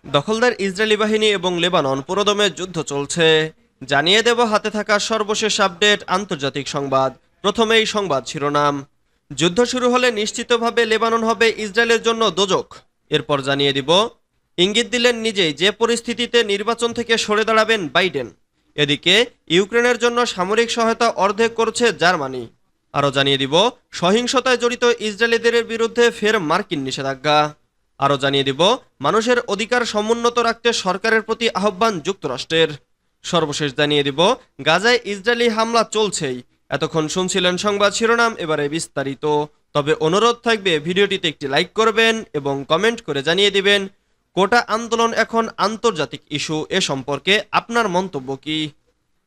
দখলদার ইসরায়েলি বাহিনী এবং লেবানন পুরোদমে যুদ্ধ চলছে। জানিয়ে দেব হাতে থাকা সর্বশেষ আপডেট আন্তর্জাতিক সংবাদ। প্রথমেই সংবাদ শিরোনাম। যুদ্ধ শুরু হলে নিশ্চিতভাবে লেবানন হবে ইসরায়েলের জন্য দোজখ। এরপর জানিয়ে দিব ইঙ্গিত দিলেন নিজেই যে পরিস্থিতিতে নির্বাচন থেকে সরে দাঁড়াবেন বাইডেন। এদিকে ইউক্রেনের জন্য সামরিক সহায়তা অর্ধেক করছে জার্মানি। আরও জানিয়ে দিব সহিংসতায় জড়িত ইসরায়েলিদের বিরুদ্ধে ফের মার্কিন নিষেধাজ্ঞা। আরও জানিয়ে দিব মানুষের অধিকার সমুন্নত রাখতে সরকারের প্রতি আহ্বান যুক্তরাষ্ট্রের। সর্বশেষ জানিয়ে দিব গাজায় ইসরায়েলি হামলা চলছেই। এতক্ষণ শুনছিলেন সংবাদ শিরোনাম, এবারে বিস্তারিত। তবে অনুরোধ থাকবে ভিডিওটিতে একটি লাইক করবেন এবং কমেন্ট করে জানিয়ে দিবেন কোটা আন্দোলন এখন আন্তর্জাতিক ইস্যু, এ সম্পর্কে আপনার মন্তব্য কি।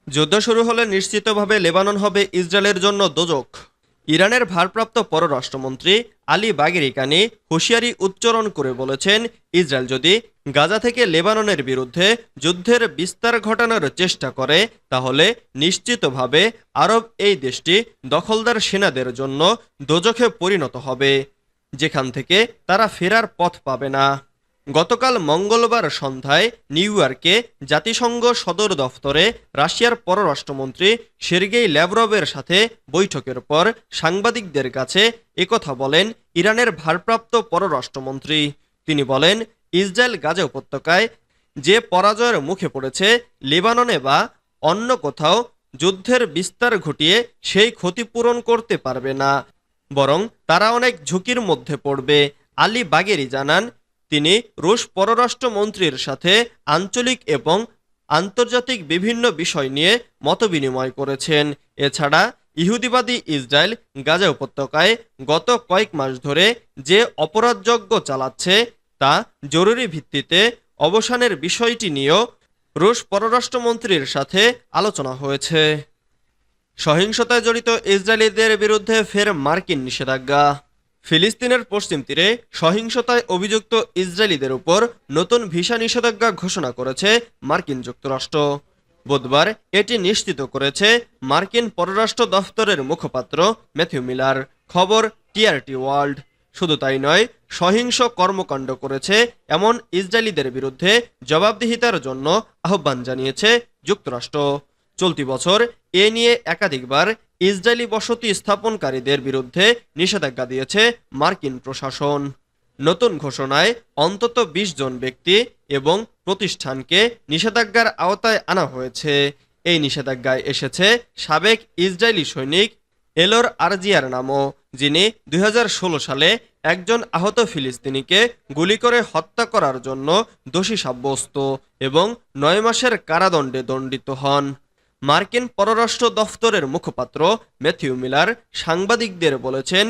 যুদ্ধ শুরু হলে নিশ্চিতভাবে লেবানন হবে ইসরায়েলের জন্য দোজখ। ইরানের ভারপ্রাপ্ত পররাষ্ট্রমন্ত্রী আলী বাগেরি কানি হুঁশিয়ারি উচ্চারণ করে বলেছেন, ইসরায়েল যদি গাজা থেকে লেবাননের বিরুদ্ধে যুদ্ধের বিস্তার ঘটানোর চেষ্টা করে তাহলে নিশ্চিতভাবে আরব এই দেশটি দখলদার সেনাদের জন্য দোজখে পরিণত হবে, যেখান থেকে তারা ফেরার পথ পাবে না। গতকাল মঙ্গলবার সন্ধ্যায় নিউ ইয়র্কে জাতিসংঘ সদর দফতরে রাশিয়ার পররাষ্ট্রমন্ত্রী সের্গেই ল্যাভরভের সাথে বৈঠকের পর সাংবাদিকদের কাছে একথা বলেন ইরানের ভারপ্রাপ্ত পররাষ্ট্রমন্ত্রী। তিনি বলেন, ইসরায়েল গাজা উপত্যকায় যে পরাজয়ের মুখে পড়েছে, লেবাননে বা অন্য কোথাও যুদ্ধের বিস্তার ঘটিয়ে সেই ক্ষতিপূরণ করতে পারবে না, বরং তারা অনেক ঝুঁকির মধ্যে পড়বে। আলী বাগেরি জানান, তিনি রুশ পররাষ্ট্রমন্ত্রীর সাথে আঞ্চলিক এবং আন্তর্জাতিক বিভিন্ন বিষয় নিয়ে মতবিনিময় করেছেন। এছাড়া ইহুদিবাদী ইসরায়েল গাজা উপত্যকায় গত কয়েক মাস ধরে যে অপরাধযজ্ঞ চালাচ্ছে তা জরুরি ভিত্তিতে অবসানের বিষয়টি নিয়েও রুশ পররাষ্ট্রমন্ত্রীর সাথে আলোচনা হয়েছে। সহিংসতায় জড়িত ইসরায়েলিদের বিরুদ্ধে ফের মার্কিন নিষেধাজ্ঞা। ফিলিস্তিনের পশ্চিম তীরে সহিংসতায় অভিযুক্ত ইসরায়েলিদের উপর নতুন ভিসা নিষেধাজ্ঞা ঘোষণা করেছে মার্কিন যুক্তরাষ্ট্র। বুধবার এটি নিশ্চিত করেছে মার্কিন পররাষ্ট্র দফতরের মুখপাত্র ম্যাথিউ মিলার। খবর টিআরটি ওয়ার্ল্ড। শুধু তাই নয়, সহিংস কর্মকাণ্ড করেছে এমন ইসরায়েলিদের বিরুদ্ধে জবাবদিহিতার জন্য আহ্বান জানিয়েছে যুক্তরাষ্ট্র। চলতি বছর এ নিয়ে একাধিকবার ইসরায়েলি বসতি স্থাপনকারীদের বিরুদ্ধে নিষেধাজ্ঞা দিয়েছে মার্কিন প্রশাসন। নতুন ঘোষণায় অন্তত ২০ জন ব্যক্তি এবং প্রতিষ্ঠানকে নিষেধাজ্ঞার আওতায় আনা হয়েছে। এই নিষেধাজ্ঞায় এসেছে সাবেক ইসরায়েলি সৈনিক এলোর আরজিয়ার নামও, যিনি ২০১৬ সালে একজন আহত ফিলিস্তিনিকে গুলি করে হত্যা করার জন্য দোষী সাব্যস্ত এবং ৯ মাসের কারাদণ্ডে দণ্ডিত হন। মার্কিন পররাষ্ট্র দফতরের মুখপাত্র ম্যাথিউ মিলার সাংবাদিকদের বলেছেন,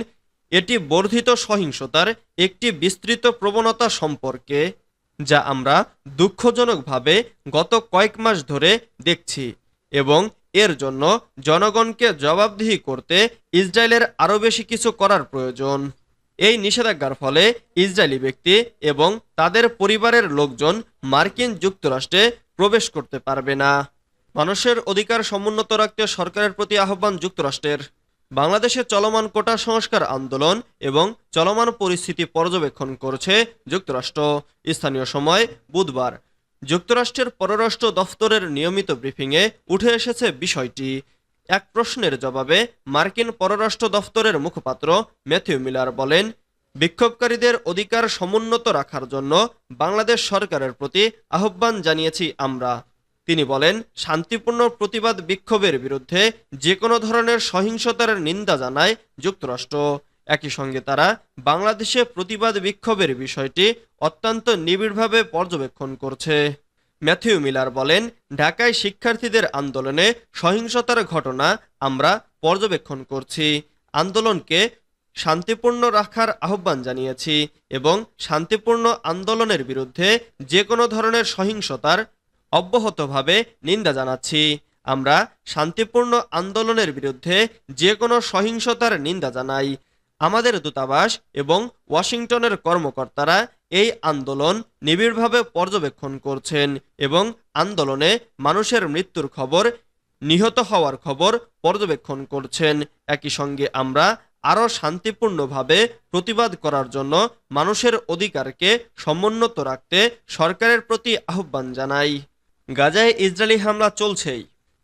এটি বর্ধিত সহিংসতার একটি বিস্তৃত প্রবণতা সম্পর্কে, যা আমরা দুঃখজনকভাবে গত কয়েক মাস ধরে দেখছি, এবং এর জন্য জনগণকে জবাবদিহি করতে ইসরায়েলের আরও বেশি কিছু করার প্রয়োজন। এই নিষেধাজ্ঞার ফলে ইসরায়েলি ব্যক্তি এবং তাদের পরিবারের লোকজন মার্কিন যুক্তরাষ্ট্রে প্রবেশ করতে পারবে না। মানুষের অধিকার সমুন্নত রাখতে সরকারের প্রতি আহ্বান যুক্তরাষ্ট্রের। বাংলাদেশে চলমান কোটা সংস্কার আন্দোলন এবং চলমান পরিস্থিতি পর্যবেক্ষণ করছে যুক্তরাষ্ট্র। স্থানীয় সময় বুধবার যুক্তরাষ্ট্রের পররাষ্ট্র দফতরের নিয়মিত ব্রিফিংয়ে উঠে এসেছে বিষয়টি। এক প্রশ্নের জবাবে মার্কিন পররাষ্ট্র দফতরের মুখপাত্র ম্যাথিউ মিলার বলেন, বিক্ষোভকারীদের অধিকার সমুন্নত রাখার জন্য বাংলাদেশ সরকারের প্রতি আহ্বান জানিয়েছি আমরা। তিনি বলেন, শান্তিপূর্ণ প্রতিবাদ বিক্ষোভের বিরুদ্ধে যে কোনো ধরনের সহিংসতার নিন্দা জানায় যুক্তরাষ্ট্র। একই সঙ্গে তারা বাংলাদেশে প্রতিবাদ বিক্ষোভের বিষয়টি অত্যন্ত নিবিড়ভাবে পর্যবেক্ষণ করছে। ম্যাথিউ মিলার বলেন, ঢাকায় শিক্ষার্থীদের আন্দোলনে সহিংসতার ঘটনা আমরা পর্যবেক্ষণ করছি। আন্দোলনকে শান্তিপূর্ণ রাখার আহ্বান জানিয়েছি এবং শান্তিপূর্ণ আন্দোলনের বিরুদ্ধে যে কোনো ধরনের সহিংসতার অব্যাহতভাবে নিন্দা জানাচ্ছি। আমরা শান্তিপূর্ণ আন্দোলনের বিরুদ্ধে যে কোনো সহিংসতার নিন্দা জানাই। আমাদের দূতাবাস এবং ওয়াশিংটনের কর্মকর্তারা এই আন্দোলন নিবিড়ভাবে পর্যবেক্ষণ করছেন এবং আন্দোলনে মানুষের মৃত্যুর খবর, নিহত হওয়ার খবর পর্যবেক্ষণ করছেন। একই সঙ্গে আমরা আরও শান্তিপূর্ণভাবে প্রতিবাদ করার জন্য মানুষের অধিকারকে সমুন্নত রাখতে সরকারের প্রতি আহ্বান জানাই। গাজায় ইসরায়েলি হামলা চলছেই।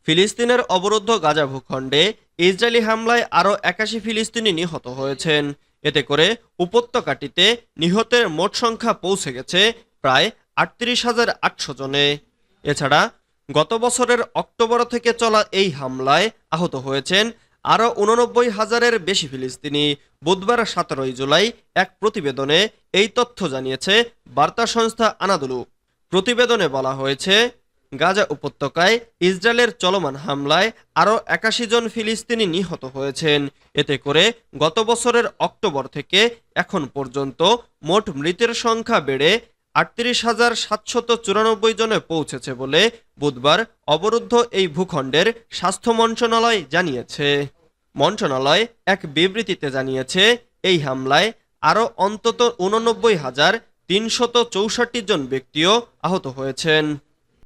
ফিলিস্তিনের অবরুদ্ধ গাজা ভূখণ্ডে ইসরায়েলি হামলায় আরও ৮১ ফিলিস্তিনি নিহত হয়েছেন। এতে করে উপত্যকাটিতে নিহতের মোট সংখ্যা পৌঁছে গেছে প্রায় ৩৮,৮০০ জনে। এছাড়া গত বছরের অক্টোবর থেকে চলা এই হামলায় আহত হয়েছেন আরও ৮৯,০০০-এর বেশি ফিলিস্তিনি। বুধবার ১৭ জুলাই এক প্রতিবেদনে এই তথ্য জানিয়েছে বার্তা সংস্থা আনাদোলু। প্রতিবেদনে বলা হয়েছে, গাজা উপত্যকায় ইসরায়েলের চলমান হামলায় আরও ৮১ জন ফিলিস্তিনি নিহত হয়েছেন। এতে করে গত বছরের অক্টোবর থেকে এখন পর্যন্ত মোট মৃতের সংখ্যা বেড়ে ৩৮,৭৯৪ জনে পৌঁছেছে বলে বুধবার অবরুদ্ধ এই ভূখণ্ডের স্বাস্থ্য মন্ত্রণালয় জানিয়েছে। মন্ত্রণালয় এক বিবৃতিতে জানিয়েছে, এই হামলায় আরও অন্তত ৮৯,৩৬৪ জন ব্যক্তিও আহত হয়েছেন।